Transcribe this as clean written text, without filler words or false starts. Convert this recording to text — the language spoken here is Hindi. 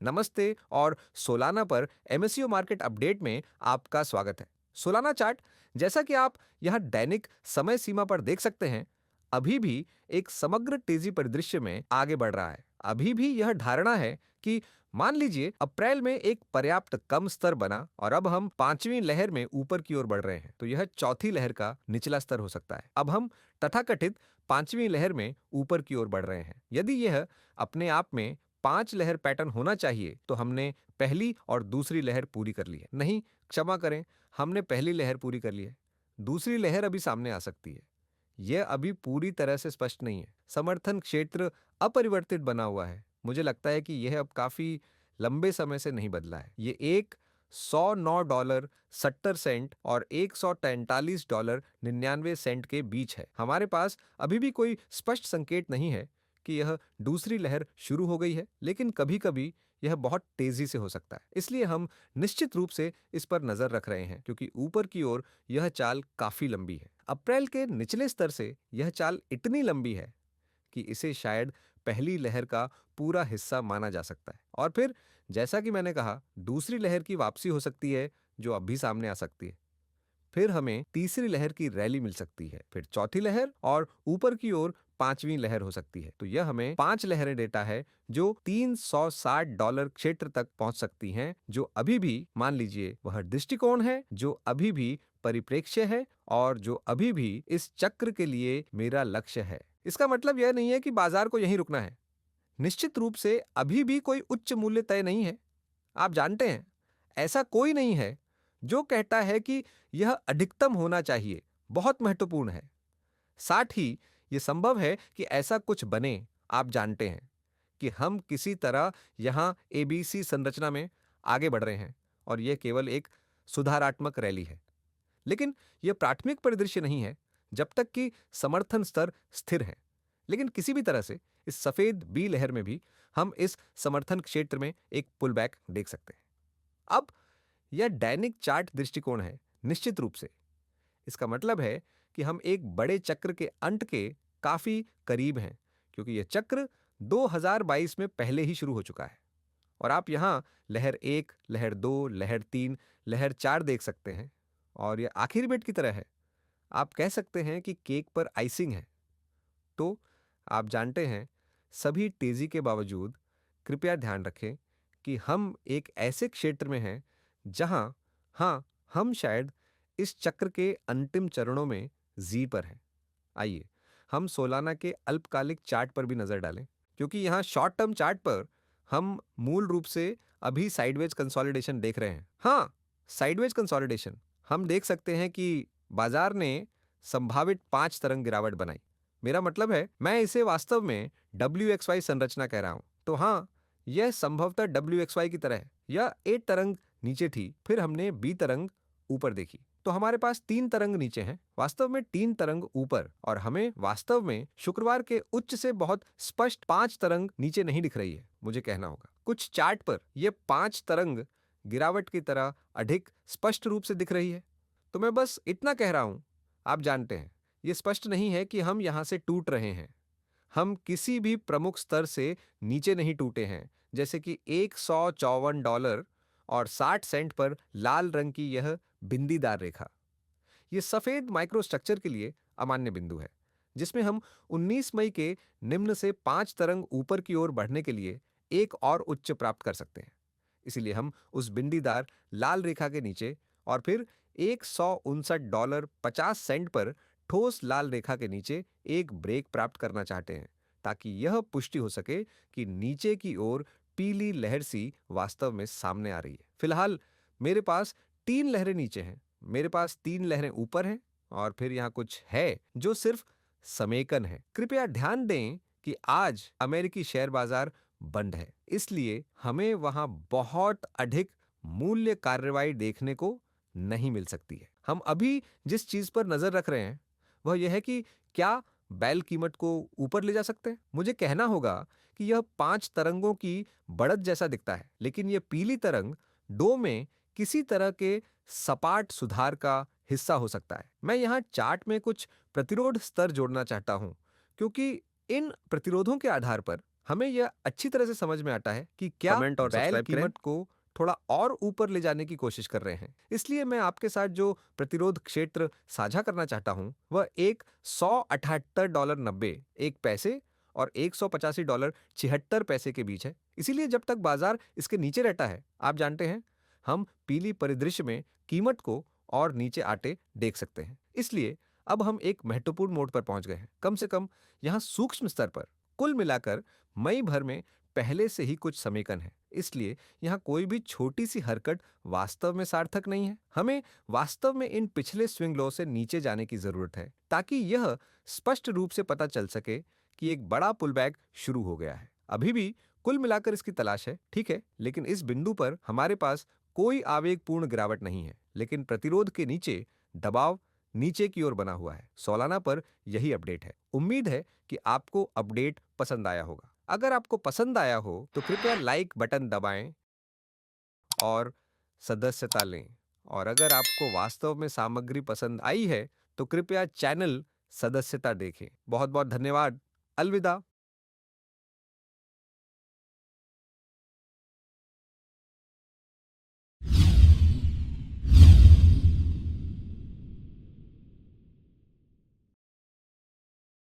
नमस्ते और सोलाना पर एमएससीओ मार्केट अपडेट में आपका स्वागत है। सोलाना चार्ट, जैसा कि आप यहां दैनिक समय सीमा पर देख सकते हैं, अभी भी एक समग्र तेजी परिदृश्य में आगे बढ़ रहा है। अभी भी यह धारणा है कि मान लीजिए अप्रैल में एक पर्याप्त कम स्तर बना और अब हम पांचवी लहर में ऊपर की ओर बढ़ रहे हैं, तो यह चौथी लहर का निचला स्तर हो सकता है। अब हम तथाकथित पांचवी लहर में ऊपर की ओर बढ़ रहे हैं। यदि यह अपने आप में 5 लहर पैटर्न होना चाहिए, तो हमने पहली और दूसरी लहर पूरी कर ली है। नहीं, क्षमा करें, हमने पहली लहर पूरी कर ली है। दूसरी लहर अभी सामने आ सकती है। यह अभी पूरी तरह से स्पष्ट नहीं है। समर्थन क्षेत्र अपरिवर्तित बना हुआ है। मुझे लगता है कि यह अब काफी लंबे समय से नहीं बदला है। ये एक $109.70 और $143.99 के बीच है। हमारे पास अभी भी कोई स्पष्ट संकेत नहीं है कि यह दूसरी लहर शुरू हो गई है, लेकिन कभी कभी यह बहुत तेजी से हो सकता है। इसलिए हम निश्चित रूप से इस पर नजर रख रहे हैं, क्योंकि ऊपर की ओर यह चाल काफी लंबी है। अप्रैल के निचले स्तर से यह चाल इतनी लंबी है कि इसे शायद पहली लहर का पूरा हिस्सा माना जा सकता है। और फिर जैसा कि मैंने कहा, दूसरी लहर की वापसी हो सकती है, जो अब भी सामने आ सकती है। फिर हमें तीसरी लहर की रैली मिल सकती है, फिर चौथी लहर और ऊपर की ओर पांचवी लहर हो सकती है। तो यह हमें 5 लहरें देता है, जो $360 क्षेत्र तक पहुंच सकती हैं, जो अभी भी मान लीजिए वह दृष्टिकोण है, जो अभी भी परिप्रेक्ष्य है और जो अभी भी इस चक्र के लिए मेरा लक्ष्य है। इसका मतलब यह नहीं है कि बाजार को यहीं रुकना है। निश्चित रूप से अभी भी कोई उच्च मूल्य तय नहीं है। आप जानते हैं, ऐसा कोई नहीं है जो कहता है कि यह अधिकतम होना चाहिए। बहुत महत्वपूर्ण है। साथ ही यह संभव है कि ऐसा कुछ बने। आप जानते हैं कि हम किसी तरह यहां एबीसी संरचना में आगे बढ़ रहे हैं और यह केवल एक सुधारात्मक रैली है। लेकिन यह प्राथमिक परिदृश्य नहीं है जब तक कि समर्थन स्तर स्थिर है। लेकिन किसी भी तरह से इस सफेद बी लहर में भी हम इस समर्थन क्षेत्र में एक पुलबैक देख सकते हैं। अब यह दैनिक चार्ट दृष्टिकोण है। निश्चित रूप से इसका मतलब है कि हम एक बड़े चक्र के अंत के काफी करीब हैं, क्योंकि यह चक्र 2022 में पहले ही शुरू हो चुका है। और आप यहां लहर 1, लहर 2, लहर 3, लहर 4 देख सकते हैं और यह आखिरी बिट की तरह है। आप कह सकते हैं कि केक पर आइसिंग है। तो आप जानते हैं, सभी तेजी के बावजूद कृपया ध्यान रखें कि हम एक ऐसे क्षेत्र में हैं जहां हम शायद इस चक्र के अंतिम चरणों में जी पर हैं। आइए हम सोलाना के अल्पकालिक चार्ट पर भी नजर डालें, क्योंकि यहां शॉर्ट टर्म चार्ट पर हम मूल रूप से अभी साइडवेज कंसोलिडेशन देख रहे हैं। Sideways consolidation. हम देख सकते हैं कि बाजार ने संभावित 5 तरंग गिरावट बनाई। मेरा मतलब है, मैं इसे वास्तव में WXY संरचना कह रहा हूं। तो यह संभवतः WXY की तरह है। यह A तरंग नीचे थी, फिर हमने B तरंग ऊपर देखी, तो हमारे पास 3 तरंग नीचे हैं, वास्तव में 3 तरंग ऊपर, और हमें वास्तव में शुक्रवार के उच्च से बहुत स्पष्ट 5 तरंग नीचे नहीं दिख रही है। मुझे कहना होगा, कुछ चार्ट पर यह 5 तरंग गिरावट की तरह अधिक स्पष्ट रूप से दिख रही है। तो मैं बस इतना कह रहा हूं, आप जानते हैं, यह स्पष्ट नहीं है कि हम यहां से टूट रहे हैं। हम किसी भी प्रमुख स्तर से नीचे नहीं टूटे हैं, जैसे कि $154.60 पर लाल रंग की यह बिंदीदार रेखा। यह सफेद माइक्रोस्ट्रक्चर के लिए अमान्य बिंदु है, जिसमें हम 19 मई के निम्न से 5 तरंग ऊपर की ओर बढ़ने के लिए एक और उच्च प्राप्त कर सकते हैं। इसलिए हम उस बिंदीदार लाल रेखा के नीचे और फिर $159.50 पर ठोस लाल रेखा के नीचे एक ब्रेक प्राप्त करना चाहते हैं, ताकि यह पुष्टि हो सके कि नीचे की ओर पीली लहर सी वास्तव में सामने आ रही है। फिलहाल मेरे पास 3 लहरें नीचे हैं, मेरे पास 3 लहरें ऊपर हैं, और फिर यहां कुछ है जो सिर्फ समेकन है। कृपया ध्यान दें कि आज अमेरिकी शेयर बाजार बंद है, इसलिए हमें वहां बहुत अधिक मूल्य कार्रवाई देखने को नहीं मिल सकती है। हम अभी जिस चीज पर नजर रख रहे हैं वह यह है कि क्या बैल कीमत को ऊपर ले जा सकते हैं। मुझे कहना होगा कि यह 5 तरंगों की बढ़त जैसा दिखता है, लेकिन यह पीली तरंग 2 में किसी तरह के सपाट सुधार का हिस्सा हो सकता है। मैं यहां चार्ट में कुछ प्रतिरोध स्तर जोड़ना चाहता हूं, क्योंकि इन प्रतिरोधों के आधार पर हमें यह अच्छी तरह से समझ में आता है कि क्या कमेंट और बैल सब्सक्राइब करें। कीमत को थोड़ा और ऊपर ले जाने की कोशिश कर रहे हैं। इसलिए मैं आपके साथ जो प्रतिरोध क्षेत्र साझा करना चाहता हूं, वह एक $178.90 एक पैसे और $185.76 के बीच है। इसीलिए जब तक बाजार इसके नीचे रहता है, आप जानते हैं, हम पीली परिदृश्य में कीमत को और नीचे आते देख सकते हैं। इसलिए अब हम एक महत्वपूर्ण मोड़ पर पहुंच गए हैं। कम से कम यहां सूक्ष्म स्तर पर कुल मिलाकर मई भर में पहले से ही कुछ समेकन है। इसलिए यहां कोई भी छोटी सी हरकत वास्तव में सार्थक नहीं है। हमें वास्तव में इन पिछले स्विंग लो से नीचे जाने की जरूरत है, ताकि यह स्पष्ट रूप से पता चल सके कि एक बड़ा पुलबैक शुरू हो गया है। अभी भी कुल मिलाकर इसकी तलाश है, ठीक है, लेकिन इस बिंदु पर हमारे पास कोई आवेगपूर्ण गिरावट नहीं है, लेकिन प्रतिरोध के नीचे दबाव नीचे की ओर बना हुआ है। सालाना पर यही अपडेट है। उम्मीद है कि आपको अपडेट पसंद आया होगा। अगर आपको पसंद आया हो तो कृपया लाइक बटन दबाएं और सदस्यता लें। और अगर आपको वास्तव में सामग्री पसंद आई है तो कृपया चैनल सदस्यता देखें। बहुत बहुत धन्यवाद। अलविदा।